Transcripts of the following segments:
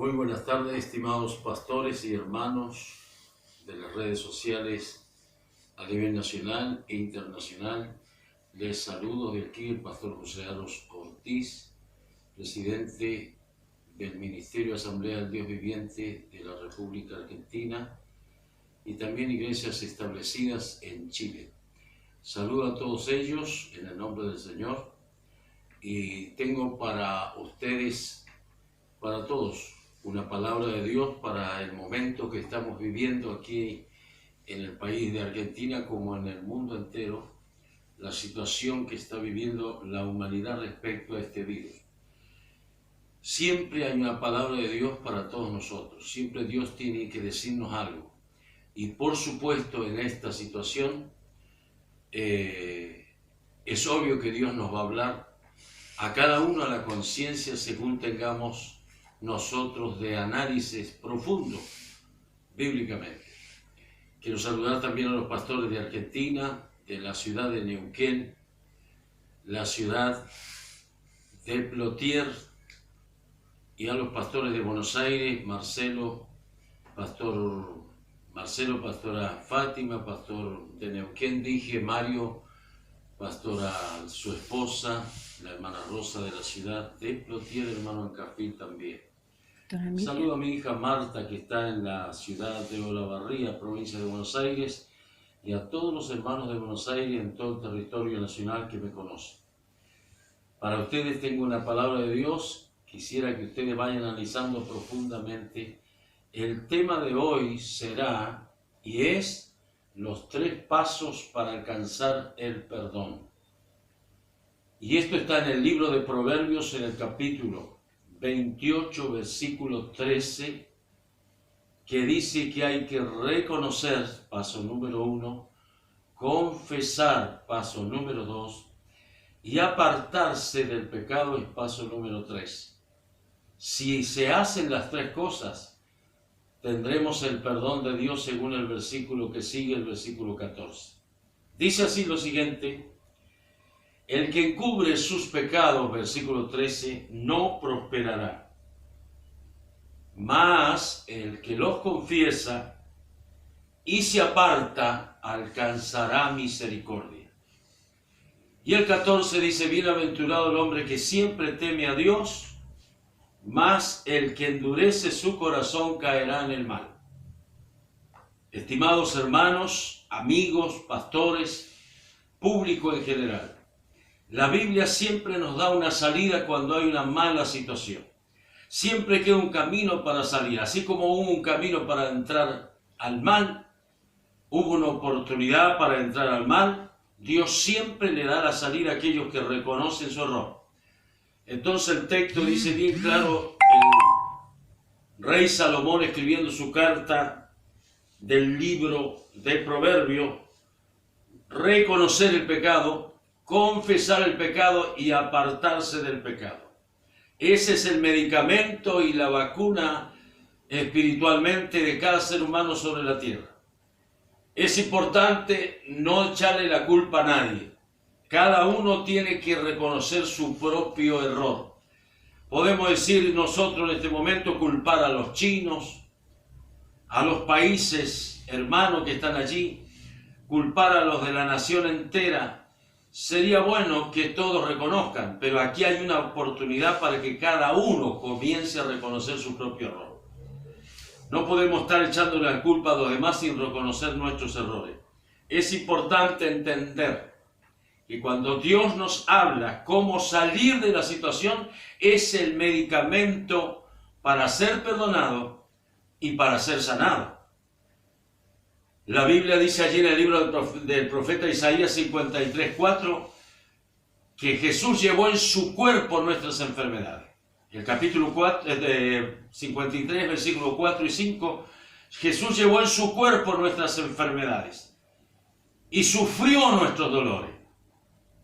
Muy buenas tardes, estimados pastores y hermanos de las redes sociales a nivel nacional e internacional. Les saludo de aquí el pastor José Aros Ortiz, presidente del Ministerio Asamblea del Dios Viviente de la República Argentina y también iglesias establecidas en Chile. Saludo a todos ellos en el nombre del Señor y tengo para ustedes, para todos, una palabra de Dios para el momento que estamos viviendo aquí en el país de Argentina como en el mundo entero, la situación que está viviendo la humanidad respecto a este virus. Siempre hay una palabra de Dios para todos nosotros, siempre Dios tiene que decirnos algo. Y por supuesto en esta situación es obvio que Dios nos va a hablar a cada uno a la conciencia según tengamos nosotros de análisis profundo bíblicamente. Quiero saludar también a los pastores de Argentina, de la ciudad de Neuquén, la ciudad de Plotier, y a los pastores de Buenos Aires, pastora Fátima, pastor de Neuquén, dije, Mario, pastora su esposa, la hermana Rosa de la ciudad de Plotier, hermano Ancafil también. Saludo a mi hija Marta, que está en la ciudad de Olavarría, provincia de Buenos Aires, y a todos los hermanos de Buenos Aires en todo el territorio nacional que me conocen. Para ustedes tengo una palabra de Dios. Quisiera que ustedes vayan analizando profundamente. El tema de hoy será y es los 3 pasos para alcanzar el perdón. Y esto está en el libro de Proverbios, en el capítulo 28, versículo 13, que dice que hay que reconocer, paso número 1, confesar, paso número 2, y apartarse del pecado, es paso número 3. Si se hacen las 3 cosas, tendremos el perdón de Dios según el versículo que sigue, el versículo 14. Dice así lo siguiente: el que encubre sus pecados, versículo 13, no prosperará, mas el que los confiesa y se aparta alcanzará misericordia. Y el 14 dice: bienaventurado el hombre que siempre teme a Dios, mas el que endurece su corazón caerá en el mal. Estimados hermanos, amigos, pastores, público en general, la Biblia siempre nos da una salida cuando hay una mala situación. Siempre queda un camino para salir. Así como hubo un camino para entrar al mal, hubo una oportunidad para entrar al mal, Dios siempre le da la salida a aquellos que reconocen su error. Entonces el texto dice bien claro, el rey Salomón escribiendo su carta del libro de Proverbios, reconocer el pecado, confesar el pecado y apartarse del pecado. Ese es el medicamento y la vacuna espiritualmente de cada ser humano sobre la tierra. Es importante no echarle la culpa a nadie. Cada uno tiene que reconocer su propio error. Podemos decir nosotros en este momento culpar a los chinos, a los países hermanos que están allí, culpar a los de la nación entera. Sería bueno que todos reconozcan, pero aquí hay una oportunidad para que cada uno comience a reconocer su propio error. No podemos estar echándole la culpa a los demás sin reconocer nuestros errores. Es importante entender que cuando Dios nos habla cómo salir de la situación, es el medicamento para ser perdonado y para ser sanado. La Biblia dice allí en el libro del profeta Isaías 53:4 que Jesús llevó en su cuerpo nuestras enfermedades. El capítulo 53, versículos 4 y 5, Jesús llevó en su cuerpo nuestras enfermedades y sufrió nuestros dolores.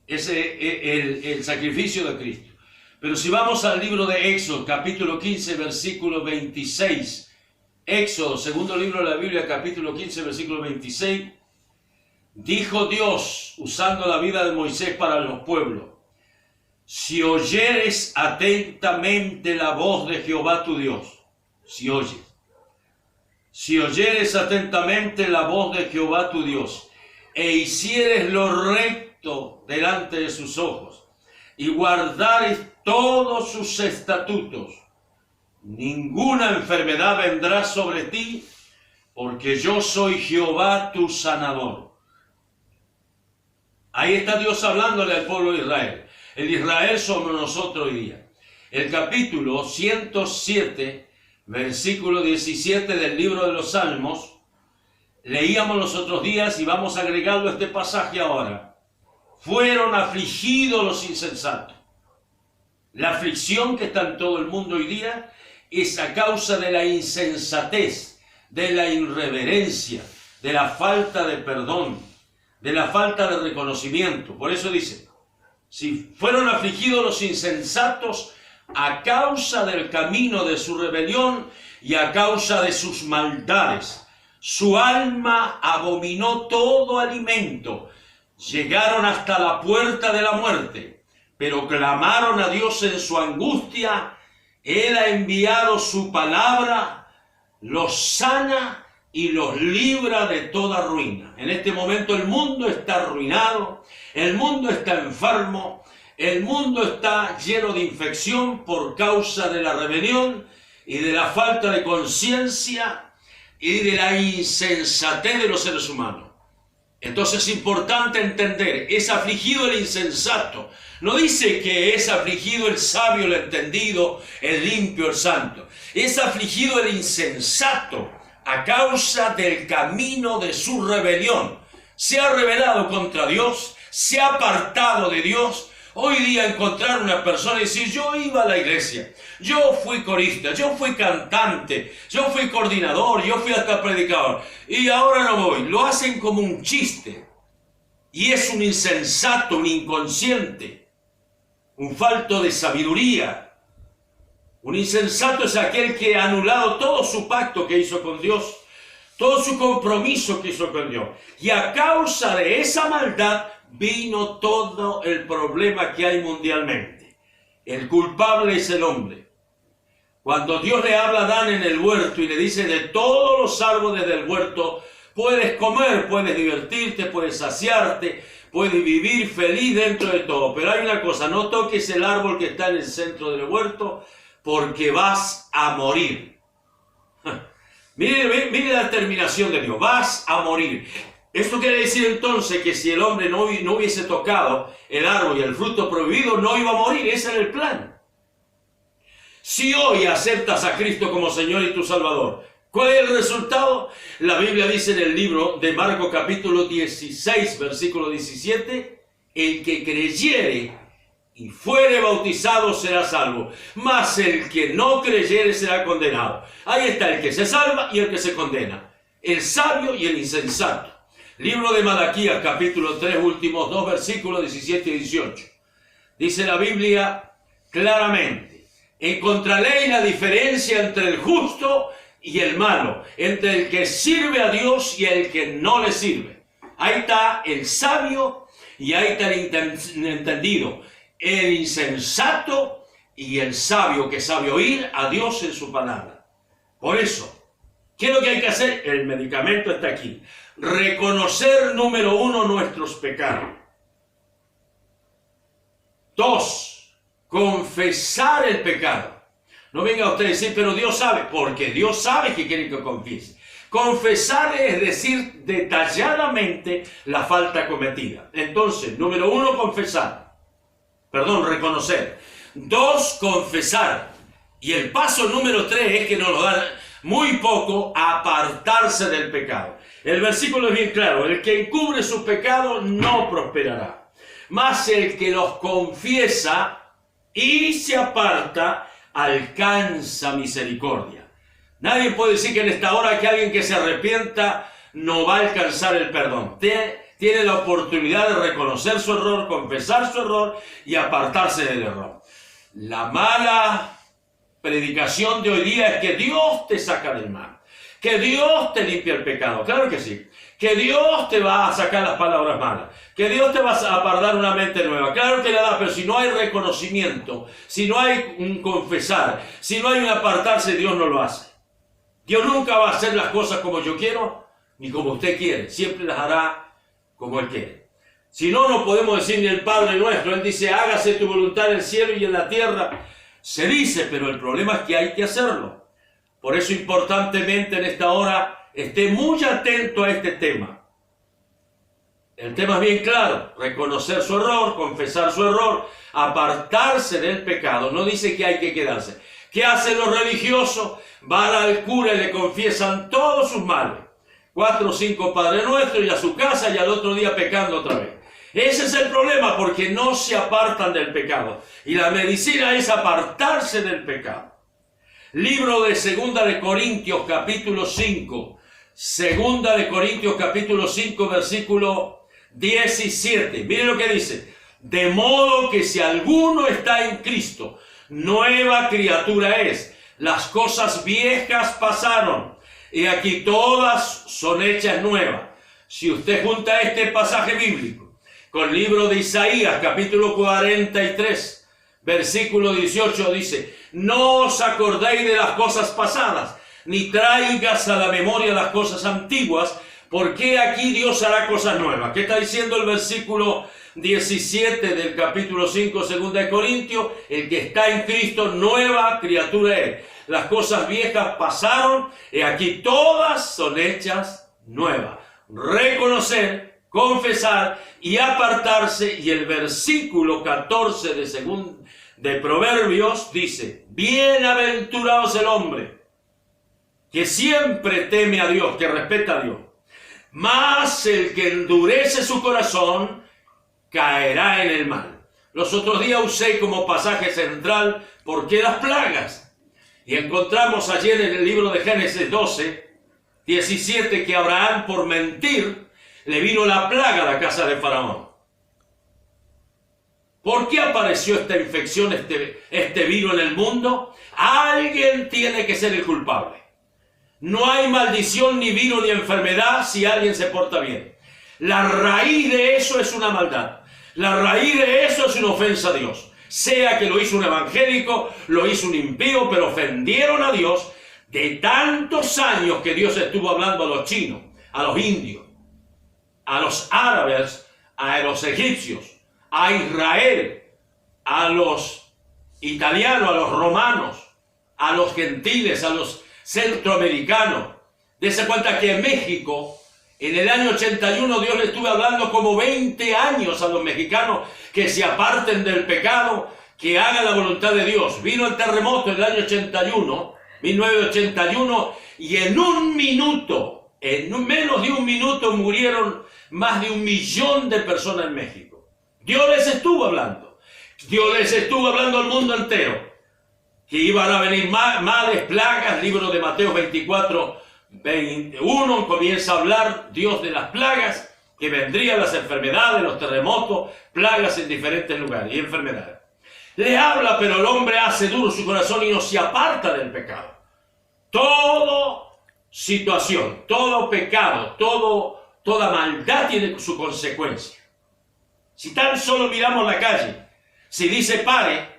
Ese es el sacrificio de Cristo. Pero si vamos al libro de Éxodo, capítulo 15, versículo 26, Éxodo, segundo libro de la Biblia, capítulo 15, versículo 26, dijo Dios, usando la vida de Moisés para los pueblos: si oyeres atentamente la voz de Jehová tu Dios, Si oyeres atentamente la voz de Jehová tu Dios, e hicieres lo recto delante de sus ojos, y guardares todos sus estatutos, ninguna enfermedad vendrá sobre ti, porque yo soy Jehová tu sanador. Ahí está Dios hablándole al pueblo de Israel. El Israel somos nosotros hoy día. El capítulo 107, versículo 17 del libro de los Salmos, leíamos los otros días y vamos a agregarlo a este pasaje ahora. Fueron afligidos los insensatos. La aflicción que está en todo el mundo hoy día es a causa de la insensatez, de la irreverencia, de la falta de perdón, de la falta de reconocimiento. Por eso dice, si fueron afligidos los insensatos a causa del camino de su rebelión y a causa de sus maldades, su alma abominó todo alimento, llegaron hasta la puerta de la muerte, pero clamaron a Dios en su angustia. Él ha enviado su palabra, los sana y los libra de toda ruina. En este momento el mundo está arruinado, el mundo está enfermo, el mundo está lleno de infección por causa de la rebelión y de la falta de conciencia y de la insensatez de los seres humanos. Entonces es importante entender, es afligido el insensato. No dice que es afligido el sabio, el entendido, el limpio, el santo. Es afligido el insensato a causa del camino de su rebelión. Se ha rebelado contra Dios, se ha apartado de Dios. Hoy día encontrar una persona y decir, yo iba a la iglesia, yo fui corista, yo fui cantante, yo fui coordinador, yo fui hasta predicador, y ahora no voy. Lo hacen como un chiste. Y es un insensato, un inconsciente, un falto de sabiduría. Un insensato es aquel que ha anulado todo su pacto que hizo con Dios, todo su compromiso que hizo con Dios. Y a causa de esa maldad vino todo el problema que hay mundialmente. El culpable es el hombre. Cuando Dios le habla a Adán en el huerto y le dice, de todos los árboles del huerto puedes comer, puedes divertirte, puedes saciarte, puedes vivir feliz dentro de todo. Pero hay una cosa, no toques el árbol que está en el centro del huerto porque vas a morir. Mire la terminación de Dios, vas a morir. Esto quiere decir entonces que si el hombre no hubiese tocado el árbol y el fruto prohibido, no iba a morir. Ese era el plan. Si hoy aceptas a Cristo como Señor y tu Salvador, ¿cuál es el resultado? La Biblia dice en el libro de Marcos capítulo 16, versículo 17, el que creyere y fuere bautizado será salvo, mas el que no creyere será condenado. Ahí está el que se salva y el que se condena, el sabio y el insensato. Libro de Malaquías, capítulo 3, últimos 2 versículos 17 y 18. Dice la Biblia claramente, encontraréis la diferencia entre el justo y el malo, entre el que sirve a Dios y el que no le sirve. Ahí está el sabio y ahí está el entendido, el insensato y el sabio que sabe oír a Dios en su palabra. Por eso, ¿qué es lo que hay que hacer? El medicamento está aquí. Reconocer, número 1, nuestros pecados. 2, confesar el pecado. No venga usted a decir, pero Dios sabe, porque Dios sabe que quiere que confiese. Confesar es decir detalladamente la falta cometida. Entonces, número 1, reconocer. 2, confesar. Y el paso número 3 es que nos lo dan muy poco, apartarse del pecado. El versículo es bien claro, el que encubre sus pecados no prosperará, mas el que los confiesa y se aparta alcanza misericordia. Nadie puede decir que en esta hora que alguien que se arrepienta no va a alcanzar el perdón. Tiene la oportunidad de reconocer su error, confesar su error y apartarse del error. La mala predicación de hoy día es que Dios te saca del mal, que Dios te limpia el pecado. Claro que sí, que Dios te va a sacar las palabras malas, que Dios te va a apartar una mente nueva. Claro que le da, pero si no hay reconocimiento, si no hay un confesar, si no hay un apartarse, Dios no lo hace. Dios nunca va a hacer las cosas como yo quiero, ni como usted quiere. Siempre las hará como Él quiere. Si no, no podemos decir ni el Padre Nuestro. Él dice, hágase tu voluntad en el cielo y en la tierra. Se dice, pero el problema es que hay que hacerlo. Por eso, importantemente en esta hora, esté muy atento a este tema. El tema es bien claro: reconocer su error, confesar su error, apartarse del pecado. No dice que hay que quedarse. ¿Qué hacen los religiosos? Van al cura y le confiesan todos sus males. 4 o 5 Padre Nuestro y a su casa, y al otro día pecando otra vez. Ese es el problema, porque no se apartan del pecado. Y la medicina es apartarse del pecado. Libro de 2 de Corintios, capítulo 5. 2 de Corintios, capítulo 5, versículo 17. Miren lo que dice. De modo que si alguno está en Cristo, nueva criatura es. Las cosas viejas pasaron, y aquí todas son hechas nuevas. Si usted junta este pasaje bíblico con el libro de Isaías, capítulo 43, versículo 18, dice: no os acordéis de las cosas pasadas, ni traigas a la memoria las cosas antiguas, porque aquí Dios hará cosas nuevas. ¿Qué está diciendo el versículo 17 del capítulo 5, 2 de Corintios? El que está en Cristo, nueva criatura es. Las cosas viejas pasaron, y aquí todas son hechas nuevas. Reconocer, confesar y apartarse. Y el versículo 14 de Proverbios dice: bienaventurado es el hombre que siempre teme a Dios, que respeta a Dios. Mas el que endurece su corazón caerá en el mal. Los otros días usé como pasaje central ¿por qué las plagas? Y encontramos ayer en el libro de Génesis 12, 17, que Abraham, por mentir, le vino la plaga a la casa de Faraón. ¿Por qué apareció esta infección, este virus en el mundo? Alguien tiene que ser el culpable. No hay maldición, ni virus, ni enfermedad si alguien se porta bien. La raíz de eso es una maldad. La raíz de eso es una ofensa a Dios. Sea que lo hizo un evangélico, lo hizo un impío, pero ofendieron a Dios de tantos años que Dios estuvo hablando a los chinos, a los indios, a los árabes, a los egipcios, a Israel, a los italianos, a los romanos, a los gentiles, a los centroamericanos. Dese cuenta que en México, en el año 81, Dios le estuvo hablando como 20 años a los mexicanos que se aparten del pecado, que hagan la voluntad de Dios. Vino el terremoto en el año 81, 1981, y en un minuto, en menos de un minuto, murieron más de 1 millón de personas en México. Dios les estuvo hablando. Dios les estuvo hablando al mundo entero que iban a venir males, plagas. Libro de Mateo 24, 21 comienza a hablar Dios de las plagas, que vendrían las enfermedades, los terremotos, plagas en diferentes lugares y enfermedades. Le habla, pero el hombre hace duro su corazón y no se aparta del pecado. Toda situación, todo pecado, toda maldad tiene su consecuencia. Si tan solo miramos la calle, si dice pare,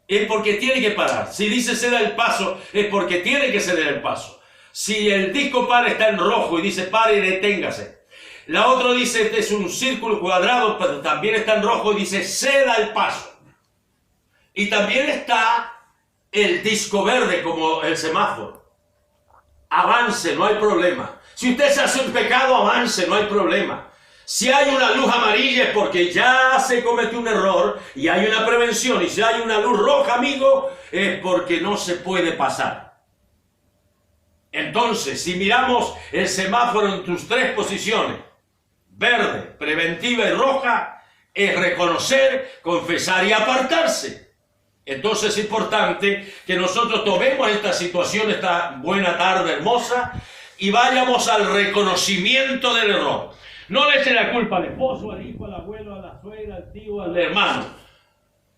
es porque tiene que parar. Si dice ceda el paso, es porque tiene que ceder el paso. Si el disco par está en rojo y dice pare, deténgase. La otra dice este es un círculo cuadrado, pero también está en rojo y dice ceda el paso. Y también está el disco verde como el semáforo. Avance, no hay problema. Si usted se hace un pecado, avance, no hay problema. Si hay una luz amarilla es porque ya se cometió un error y hay una prevención. Y si hay una luz roja, amigo, es porque no se puede pasar. Entonces, si miramos el semáforo en tus 3 posiciones, verde, preventiva y roja, es reconocer, confesar y apartarse. Entonces es importante que nosotros tomemos esta situación, esta buena tarde hermosa, y vayamos al reconocimiento del error. No le eche la culpa al esposo, al hijo, al abuelo, a la suegra, al tío, al hermano.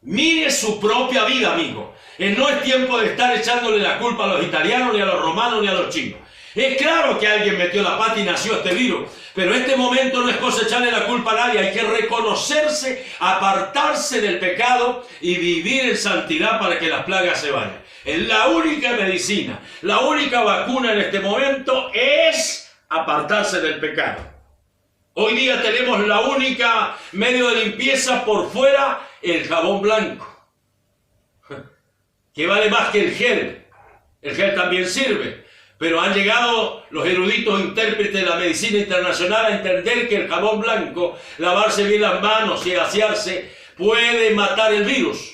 Mire su propia vida, amigo. No es tiempo de estar echándole la culpa a los italianos, ni a los romanos, ni a los chinos. Es claro que alguien metió la pata y nació este virus, pero este momento no es cosa echarle la culpa a nadie. Hay que reconocerse, apartarse del pecado y vivir en santidad para que las plagas se vayan. La única medicina, la única vacuna en este momento es apartarse del pecado. Hoy día tenemos la única medio de limpieza por fuera, el jabón blanco, que vale más que el gel. El gel también sirve, pero han llegado los eruditos intérpretes de la medicina internacional a entender que el jabón blanco, lavarse bien las manos y asearse, puede matar el virus.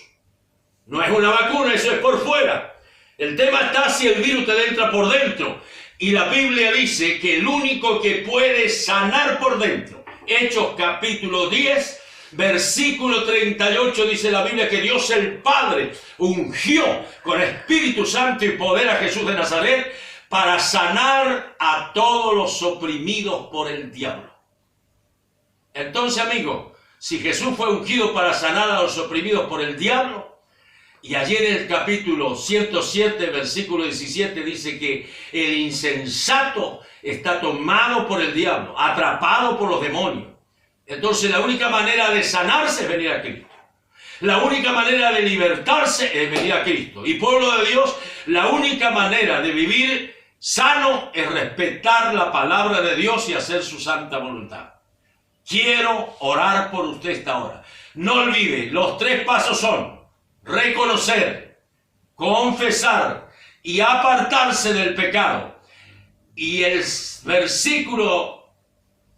No es una vacuna, eso es por fuera. El tema está si el virus te entra por dentro. Y la Biblia dice que el único que puede sanar por dentro, Hechos capítulo 10, versículo 38, dice la Biblia que Dios el Padre ungió con Espíritu Santo y poder a Jesús de Nazaret para sanar a todos los oprimidos por el diablo. Entonces, amigo, si Jesús fue ungido para sanar a los oprimidos por el diablo, y ayer en el capítulo 107, versículo 17, dice que el insensato está tomado por el diablo, atrapado por los demonios. Entonces la única manera de sanarse es venir a Cristo. La única manera de libertarse es venir a Cristo. Y pueblo de Dios, la única manera de vivir sano es respetar la palabra de Dios y hacer su santa voluntad. Quiero orar por usted esta hora. No olvide, los 3 pasos son reconocer, confesar y apartarse del pecado. Y el versículo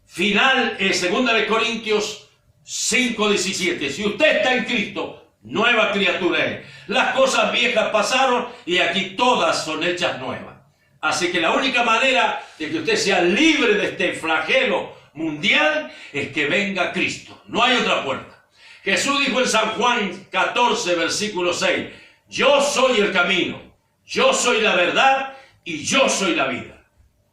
final es 2 de Corintios 5:17. Si usted está en Cristo, nueva criatura es. Las cosas viejas pasaron y aquí todas son hechas nuevas. Así que la única manera de que usted sea libre de este flagelo mundial es que venga Cristo. No hay otra puerta. Jesús dijo en San Juan 14, versículo 6, yo soy el camino, yo soy la verdad y yo soy la vida.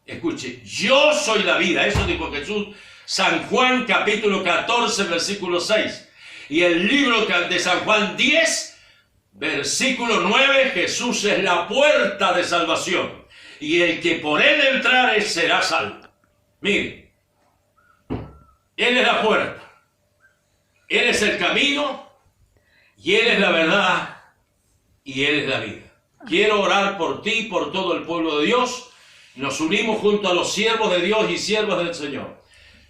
Escuche, yo soy la vida, eso dijo Jesús, San Juan capítulo 14, versículo 6. Y el libro de San Juan 10, versículo 9, Jesús es la puerta de salvación. Y el que por él entrare será salvo. Mire, él es la puerta. Él es el camino, y Él es la verdad, y Él es la vida. Quiero orar por ti y por todo el pueblo de Dios. Nos unimos junto a los siervos de Dios y siervas del Señor.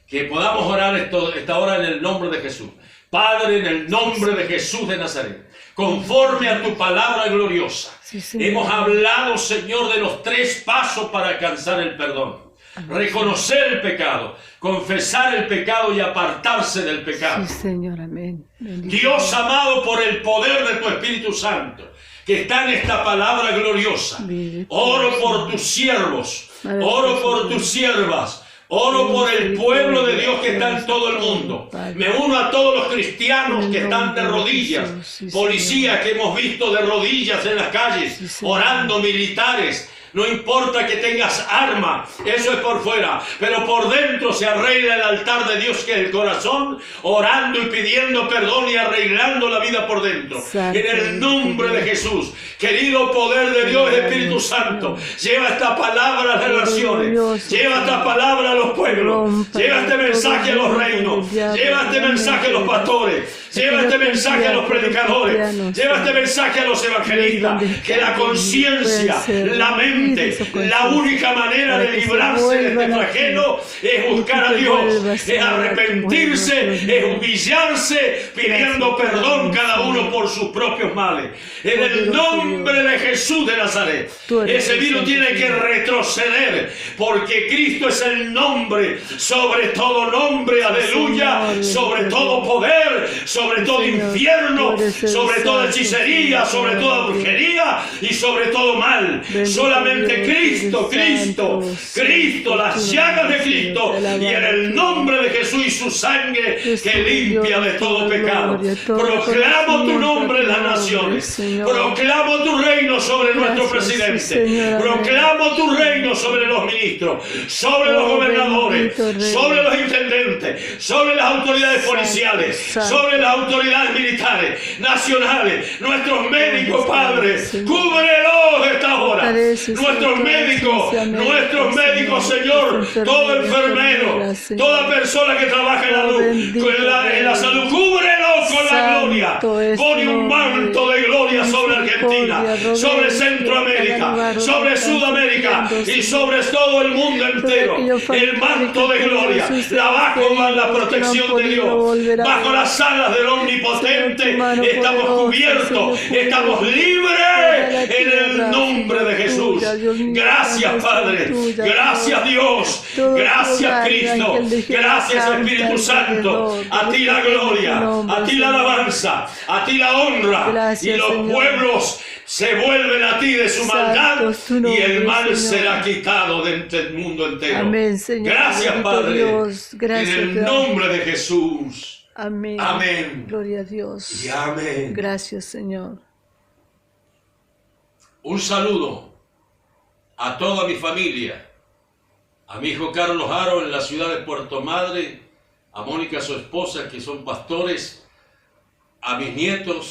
Que podamos orar esta hora en el nombre de Jesús. Padre, en el nombre de Jesús de Nazaret, conforme a tu palabra gloriosa, hemos hablado, Señor, de los 3 pasos para alcanzar el perdón. Reconocer el pecado, confesar el pecado y apartarse del pecado. Sí, Señor, amén. Bendito Dios amado, por el poder de tu Espíritu Santo que está en esta palabra gloriosa, oro por tus siervos, oro por tus siervas, oro por el pueblo de Dios que está en todo el mundo. Me uno a todos los cristianos que están de rodillas, policías que hemos visto de rodillas en las calles, orando, militares. No importa que tengas arma, eso es por fuera, pero por dentro se arregla el altar de Dios, que es el corazón, orando y pidiendo perdón y arreglando la vida por dentro. En el nombre de Jesús, querido poder de Dios, Espíritu Santo, lleva esta palabra a las naciones, lleva esta palabra a los pueblos, lleva este mensaje a los reinos, lleva este mensaje a los pastores, lleva este mensaje a los predicadores, lleva este mensaje a los evangelistas, que la conciencia, la mente, la única manera de librarse de este flagelo es buscar a Dios, es arrepentirse, es humillarse, pidiendo perdón cada uno por sus propios males. En el nombre de Jesús de Nazaret, ese virus tiene que retroceder, porque Cristo es el nombre, sobre todo nombre, aleluya, sobre todo poder, sobre todo infierno, sobre toda hechicería, sobre toda brujería y sobre todo mal. Solamente Cristo, las llagas de Cristo, y en el nombre de Jesús y su sangre que limpia de todo pecado. Proclamo tu nombre en las naciones, proclamo tu reino sobre nuestro presidente, proclamo tu reino sobre los ministros, sobre los gobernadores, sobre los intendentes, sobre las autoridades policiales, sobre las autoridades militares, nacionales, nuestros médicos, Padre, cúbrelos esta hora, nuestros médicos, Señor, todo enfermero, toda persona que trabaja en la salud, cúbrelos con la gloria. Pone un manto de gloria sobre Argentina, sobre Centroamérica, sobre Sudamérica y sobre todo el mundo entero. El manto de gloria, bajo la protección de Dios, bajo las alas del Omnipotente, estamos cubiertos, estamos libres en el nombre de Jesús. Gracias, Padre, gracias, Dios, gracias, Cristo, gracias, Espíritu Santo. A ti la gloria, a ti la alabanza, a ti la honra, y los pueblos se vuelven a ti de su maldad y el mal será quitado del mundo entero. Amén, Señor. Gracias, Padre, Dios. Gracias, en el nombre de Jesús. Amén. Amén. Gloria a Dios. Y amén. Gracias, Señor. Un saludo a toda mi familia, a mi hijo Carlos Aro en la ciudad de Puerto Madre, a Mónica, su esposa, que son pastores, a mis nietos,